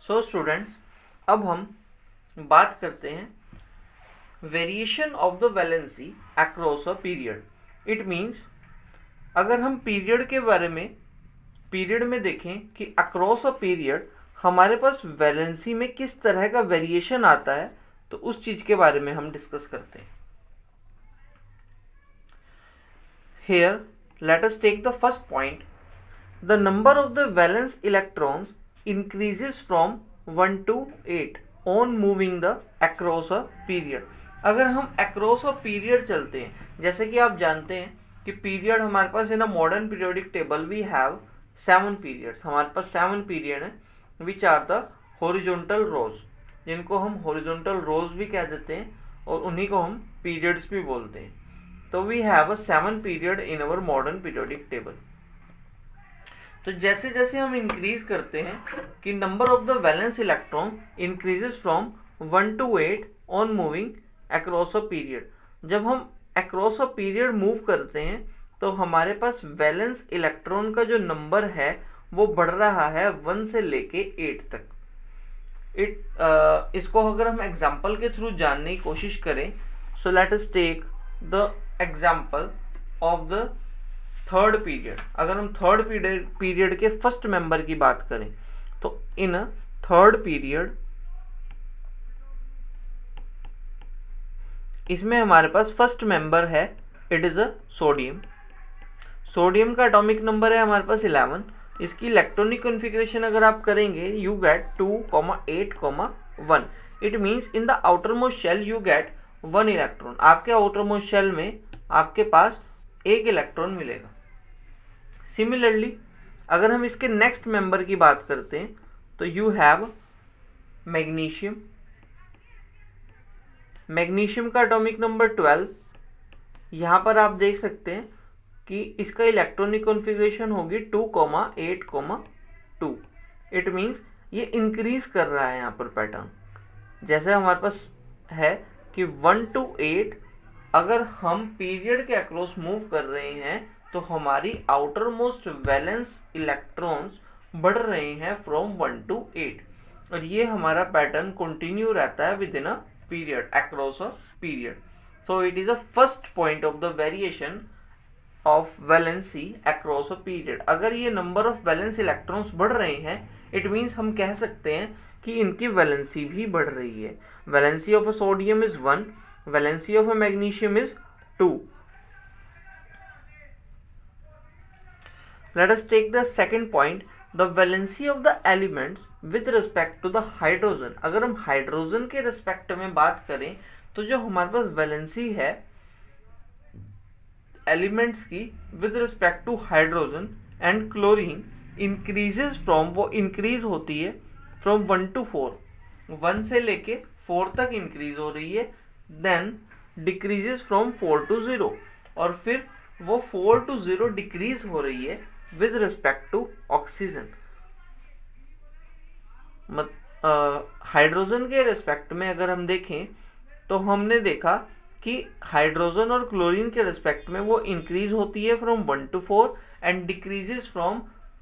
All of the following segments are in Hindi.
सो स्टूडेंट्स, अब हम बात करते हैं variation of the valency across a period. It means अगर हम पीरियड में देखें कि अक्रॉस अ पीरियड हमारे पास वैलेंसी में किस तरह का वेरिएशन आता है, तो उस चीज के बारे में हम डिस्कस करते हैं। Here, let us take the first point. The number of the valence electrons increases from 1 to 8 on moving the across a period. अगर हम across a period चलते हैं, जैसे कि आप जानते हैं कि पीरियड हमारे पास in a modern periodic table we have 7 periods. हमारे पास 7 पीरियड हैं which are the horizontal rows, जिनको हम हॉरिजॉन्टल रोज भी कह देते हैं और उन्हीं को हम पीरियड्स भी बोलते हैं। तो we have a 7 period in our modern periodic table. तो जैसे जैसे हम इंक्रीज करते हैं कि number of the valence electron increases from 1 to 8 on moving across a period. जब हम अक्रॉस अ पीरियड मूव करते हैं तो हमारे पास वैलेंस इलेक्ट्रॉन का जो नंबर है वो बढ़ रहा है 1 से लेके 8 तक। इसको अगर हम एग्जाम्पल के थ्रू जानने की कोशिश करें, so let us take the example of the third period. अगर हम थर्ड पीरियड के फर्स्ट मेंबर की बात करें तो इन थर्ड पीरियड इसमें हमारे पास फर्स्ट मेंबर है, it is a sodium. Sodium का एटॉमिक नंबर है हमारे पास 11। इसकी इलेक्ट्रॉनिक कॉन्फ़िगरेशन अगर आप करेंगे you get 2,8,1। It means in the outermost shell you get 1 electron. आपके आउटर मोस्ट शेल में आपके पास 1 इलेक्ट्रॉन मिलेगा। सिमिलरली अगर हम इसके नेक्स्ट मेंबर की बात करते हैं तो यू हैव मैग्नीशियम। मैग्नीशियम का एटॉमिक नंबर 12। यहां पर आप देख सकते हैं कि इसका इलेक्ट्रॉनिक कॉन्फ़िगरेशन होगी 2,8,2। इट मीन्स ये इंक्रीज कर रहा है यहाँ पर पैटर्न। जैसे हमारे पास है कि 1 to 8 अगर हम पीरियड के अक्रॉस मूव कर रहे हैं तो हमारी आउटर मोस्ट वैलेंस इलेक्ट्रॉन्स बढ़ रहे हैं फ्रॉम 1 to 8, और ये हमारा पैटर्न कंटिन्यू रहता है with in a period across a period. So it is a first point of the variation of valency across a period. अगर ये नंबर ऑफ वैलेंस इलेक्ट्रॉन्स बढ़ रहे हैं, इट मीन्स हम कह सकते हैं कि इनकी वैलेंसी भी बढ़ रही है। Valency of a sodium is 1, valency of a magnesium is 2। Let us take the second point, the valency of the elements with respect to the hydrogen। अगर हम हाइड्रोजन के रिस्पेक्ट में बात करें तो जो हमारे पास वैलेंसी है एलिमेंट्स की with respect to hydrogen and chlorine increases from, वो इंक्रीज होती है फ्रॉम 1 to 4। 1 से लेके 4 तक इंक्रीज हो रही है, देन डिक्रीजेस फ्रॉम 4 to 0, और फिर वो 4 to 0 डिक्रीज हो रही है with respect to oxygen. Hydrogen के रिस्पेक्ट में अगर हम देखें तो हमने देखा कि हाइड्रोजन और क्लोरीन के रिस्पेक्ट में वो इंक्रीज होती है from 1 to 4 and decreases from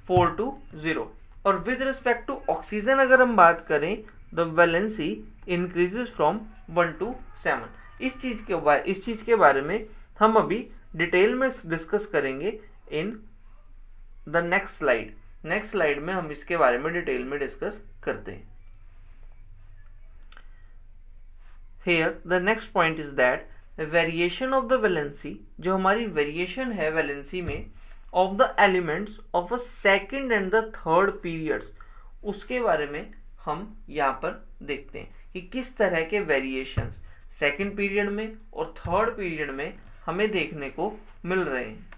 4 to 0। और विद रिस्पेक्ट टू ऑक्सीजन अगर हम बात करें the valency increases from 1 to 7। इस चीज के बारे में हम अभी डिटेल में डिस्कस करेंगे in the next slide. Next slide में हम इसके बारे में डिटेल में डिस्कस करते हैं। Here the next point is that variation of the valency, जो हमारी वेरिएशन है वैलेंसी में of the elements of a second and the third periods, उसके बारे में हम यहाँ पर देखते हैं कि किस तरह के वेरिएशंस सेकंड पीरियड में और थर्ड पीरियड में हमें देखने को मिल रहे हैं।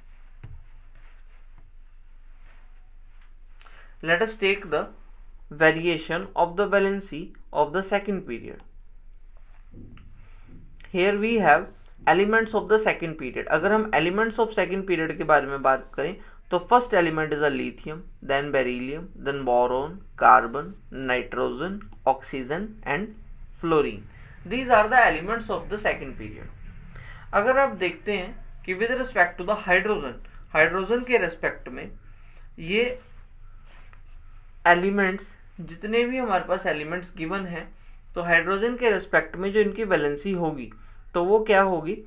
Let us take the variation of the valency of the second period. Here we have elements of the second period। अगर हम elements of second period के बारे में बात करें तो first element is a lithium, then beryllium, then boron, carbon, nitrogen, oxygen and fluorine. These are the elements of the second period. अगर आप देखते हैं कि with respect to the hydrogen के रेस्पेक्ट में ये एलिमेंट्स जितने भी हमारे पास एलिमेंट्स गिवन हैं, तो हाइड्रोजन के रिस्पेक्ट में जो इनकी वैलेंसी होगी तो वो क्या होगी।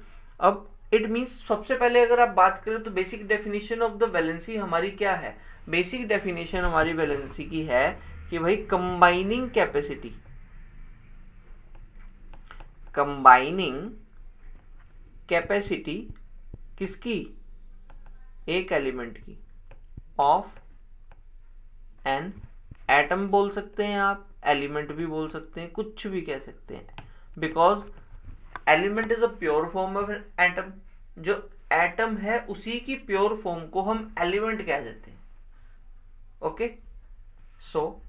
अब इट मीन्स सबसे पहले अगर आप बात करें तो basic definition of the valency हमारी क्या है। बेसिक डेफिनेशन हमारी वैलेंसी की है कि भाई कंबाइनिंग कैपेसिटी, कंबाइनिंग कैपेसिटी किसकी, एक एलिमेंट की, ऑफ एन एटम बोल सकते हैं आप, एलिमेंट भी बोल सकते हैं, कुछ भी कह सकते हैं, because element is a pure form of atom. जो एटम है उसी की प्योर फॉर्म को हम एलिमेंट कह देते हैं। Okay, so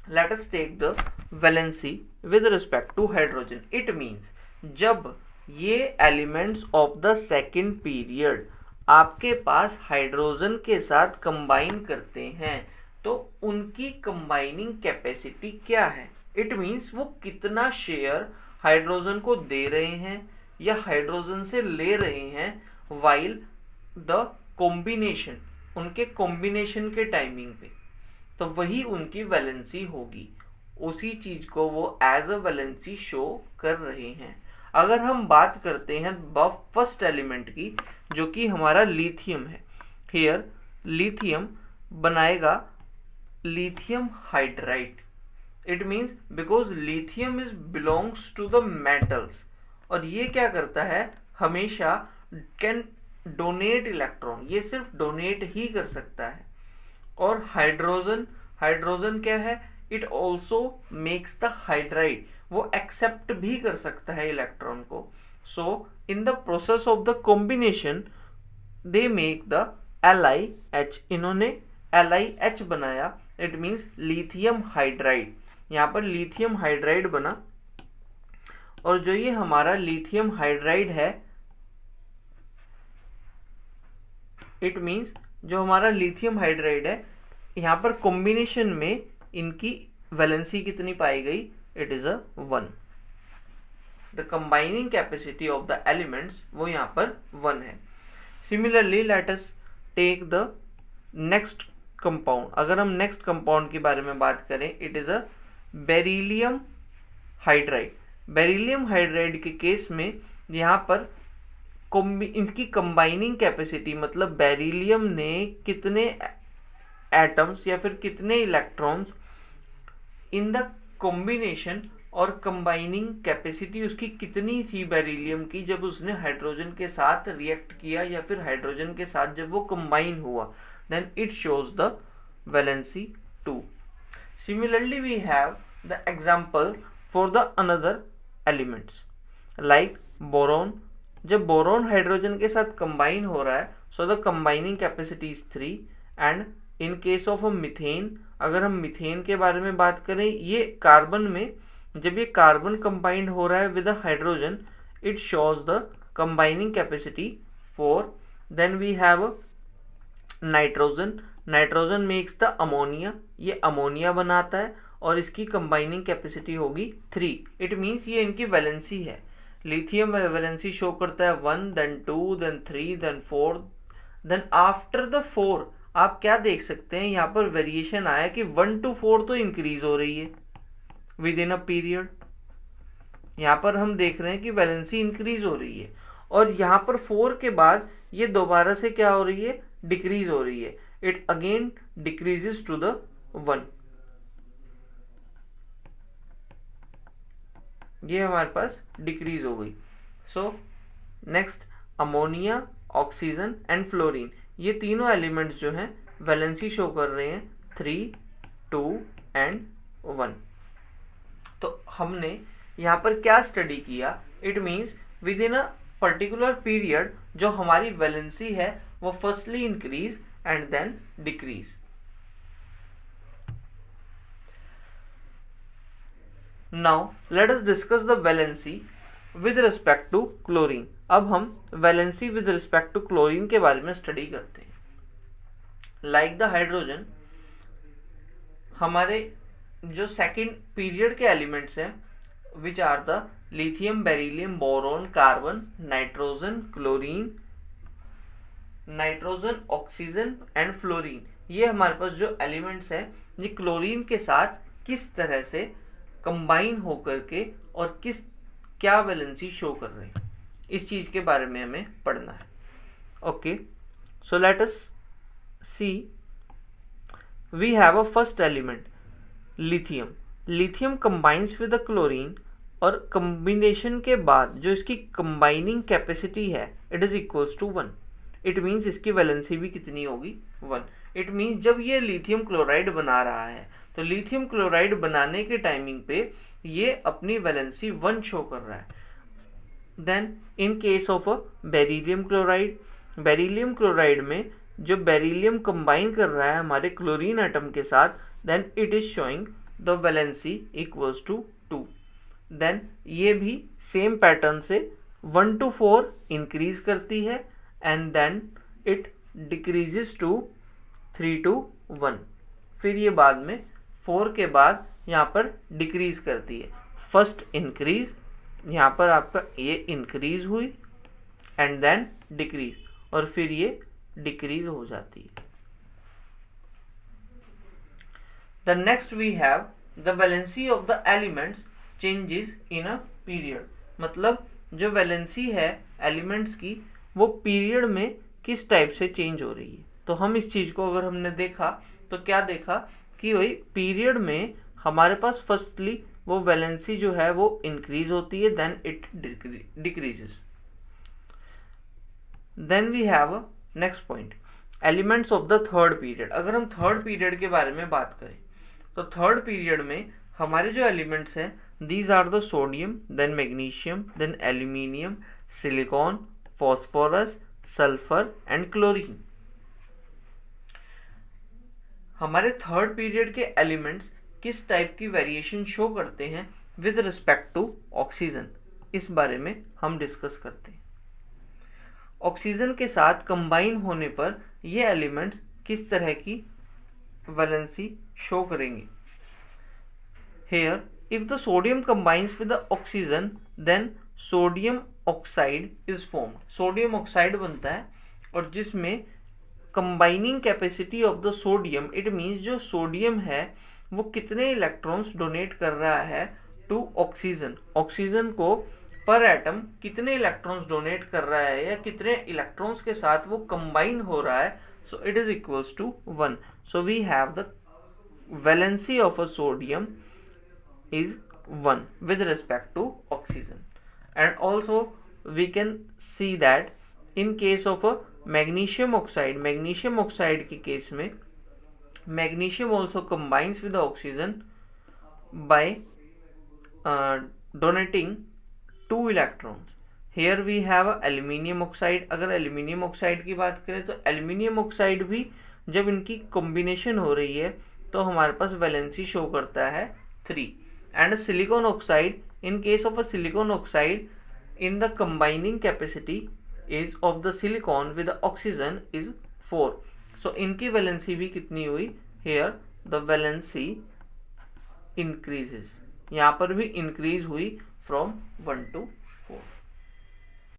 let us take the valency with respect to hydrogen. It means जब ये elements of the second period आपके पास हाइड्रोजन के साथ कंबाइन करते हैं तो उनकी कंबाइनिंग कैपेसिटी क्या है। इट मीन्स वो कितना शेयर हाइड्रोजन को दे रहे हैं या हाइड्रोजन से ले रहे हैं वाइल द कॉम्बिनेशन, उनके कॉम्बिनेशन के टाइमिंग पे, तो वही उनकी वैलेंसी होगी। उसी चीज को वो एज अ वैलेंसी शो कर रहे हैं। अगर हम बात करते हैं फर्स्ट एलिमेंट की जो कि हमारा लिथियम है, हियर लिथियम बनाएगा lithium hydride. It means because lithium is belongs to the metals, और ये क्या करता है, हमेशा कैन डोनेट इलेक्ट्रॉन, ये सिर्फ डोनेट ही कर सकता है। और हाइड्रोजन, हाइड्रोजन क्या है, it also makes the hydride, वो एक्सेप्ट भी कर सकता है इलेक्ट्रॉन को। So in the process of the combination they make the LiH, इन्होंने LiH बनाया। इट मीन्स लिथियम हाइड्राइड, यहाँ पर लिथियम हाइड्राइड बना। और जो ये हमारा लिथियम हाइड्राइड है, इट मीन्स जो हमारा लिथियम हाइड्राइड है, यहाँ पर कॉम्बिनेशन में इनकी वैलेंसी कितनी पाई गई, it is a 1। The combining capacity of the elements वो यहाँ पर 1 है। Similarly let us take the next compound. अगर हम नेक्स्ट कंपाउंड के बारे में बात करें, it is a beryllium hydride. Beryllium hydride के केस में यहाँ पर इनकी कंबाइनिंग कैपेसिटी, मतलब बेरिलियम ने कितने एटम्स या फिर कितने इलेक्ट्रॉन्स इन द कॉम्बिनेशन, और कंबाइनिंग कैपेसिटी उसकी कितनी थी बेरिलियम की जब उसने हाइड्रोजन के साथ रिएक्ट किया या फिर हाइड्रोजन के साथ जब वो कंबाइन हुआ, then it shows the valency 2। Similarly we have the example for the another elements like boron. जब बोरॉन हाइड्रोजन के साथ कंबाइन हो रहा है, so the combining capacity is 3। And in case of a methane, अगर हम मीथेन के बारे में बात करें, ये कार्बन में जब ये कार्बन कंबाइंड हो रहा है with hydrogen, it shows the combining capacity 4। Then we have nitrogen. Nitrogen makes the ammonia, ये अमोनिया बनाता है और इसकी कंबाइनिंग कैपेसिटी होगी 3। इट मीन्स ये इनकी वैलेंसी है। लिथियम वैलेंसी शो करता है 1, then 2, then 3, then 4। Then after the 4 आप क्या देख सकते हैं, यहाँ पर वेरिएशन आया कि 1 to 4 तो इंक्रीज हो रही है विद इन अ पीरियड। यहाँ पर हम देख रहे हैं कि वैलेंसी इंक्रीज हो रही है, और यहाँ पर 4 के बाद ये दोबारा से क्या हो रही है, डिक्रीज हो रही है। It again decreases to the 1। ये हमारे पास डिक्रीज हो गई। So next ammonia, oxygen and fluorine, ये तीनों एलिमेंट्स जो हैं वैलेंसी शो कर रहे हैं 3, 2 एंड 1। तो हमने यहाँ पर क्या स्टडी किया, it means within a particular period जो हमारी वैलेंसी है वो firstly increase and then decrease. Now let us discuss the valency with respect to chlorine. अब हम valency with respect to chlorine के बारे में स्टडी करते हैं। लाइक द हाइड्रोजन, हमारे जो सेकंड पीरियड के एलिमेंट्स हैं which are the lithium, beryllium, boron, carbon, nitrogen, chlorine, nitrogen, oxygen and fluorine, ये हमारे पास जो एलिमेंट्स हैं ये क्लोरीन के साथ किस तरह से कंबाइन होकर के और क्या वैलेंसी शो कर रहे हैं, इस चीज के बारे में हमें पढ़ना है। Okay, so let us see, we have a first element lithium. Lithium combines with the chlorine, और कॉम्बिनेशन के बाद जो इसकी कंबाइनिंग कैपेसिटी है it is equals to 1। It means इसकी वैलेंसी भी कितनी होगी, 1। इट मीन्स जब ये लिथियम क्लोराइड बना रहा है तो लिथियम क्लोराइड बनाने के टाइमिंग पे ये अपनी वैलेंसी 1 शो कर रहा है। Then in case of beryllium chloride, beryllium chloride में जो बेरिलियम कंबाइन कर रहा है हमारे क्लोरीन एटम के साथ, then it is showing the valency equals to 2। Then ये भी सेम पैटर्न से 1 to 4 इंक्रीज करती है and then it decreases to 3 to 1। फिर ये बाद में 4 के बाद यहाँ पर डिक्रीज करती है। फर्स्ट इंक्रीज, यहाँ पर आपका ये इंक्रीज हुई एंड देन डिक्रीज, और फिर ये डिक्रीज हो जाती है। The next we have the valency of the elements changes in a period. मतलब जो वैलेंसी है एलिमेंट्स की वो पीरियड में किस टाइप से चेंज हो रही है। तो हम इस चीज को अगर हमने देखा तो क्या देखा कि वही पीरियड में हमारे पास फर्स्टली वो वैलेंसी जो है वो इंक्रीज होती है, then it decreases. Then we have next point elements of the third period. अगर हम थर्ड पीरियड के बारे में बात करें तो थर्ड पीरियड में हमारे जो एलिमेंट्स हैं these are the sodium, then magnesium, then aluminium, silicon, phosphorus, sulphur and chlorine. हमारे थर्ड पीरियड के एलिमेंट्स किस टाइप की वेरिएशन शो करते हैं विद रिस्पेक्ट टू ऑक्सीजन, इस बारे में हम डिस्कस करते हैं। ऑक्सीजन के साथ कंबाइन होने पर ये एलिमेंट्स किस तरह की वैलेंसी शो करेंगे। Here, if the sodium combines with the oxygen, then sodium oxide is formed. Sodium oxide बनता है और जिसमें combining capacity of the sodium, it means जो सोडियम है वो कितने इलेक्ट्रॉन्स डोनेट कर रहा है टू ऑक्सीजन। ऑक्सीजन को पर एटम कितने इलेक्ट्रॉन्स डोनेट कर रहा है या कितने इलेक्ट्रॉन्स के साथ वो कंबाइन हो रहा है, so it is equals to 1। So we have the valency of a sodium is 1 with respect to oxygen. And also we can see that in case of a magnesium oxide, magnesium oxide के केस में magnesium also combines with the oxygen by donating 2 electrons. Here we have aluminium oxide. अगर aluminium oxide की बात करें तो aluminium oxide भी जब इनकी combination हो रही है तो हमारे पास वैलेंसी शो करता है 3। and silicon oxide, in case of a silicon oxide, in the combining capacity is of the silicon with the oxygen is 4। so इनकी वैलेंसी भी कितनी हुई, here the valency increases, यहाँ पर भी increase हुई from 1 to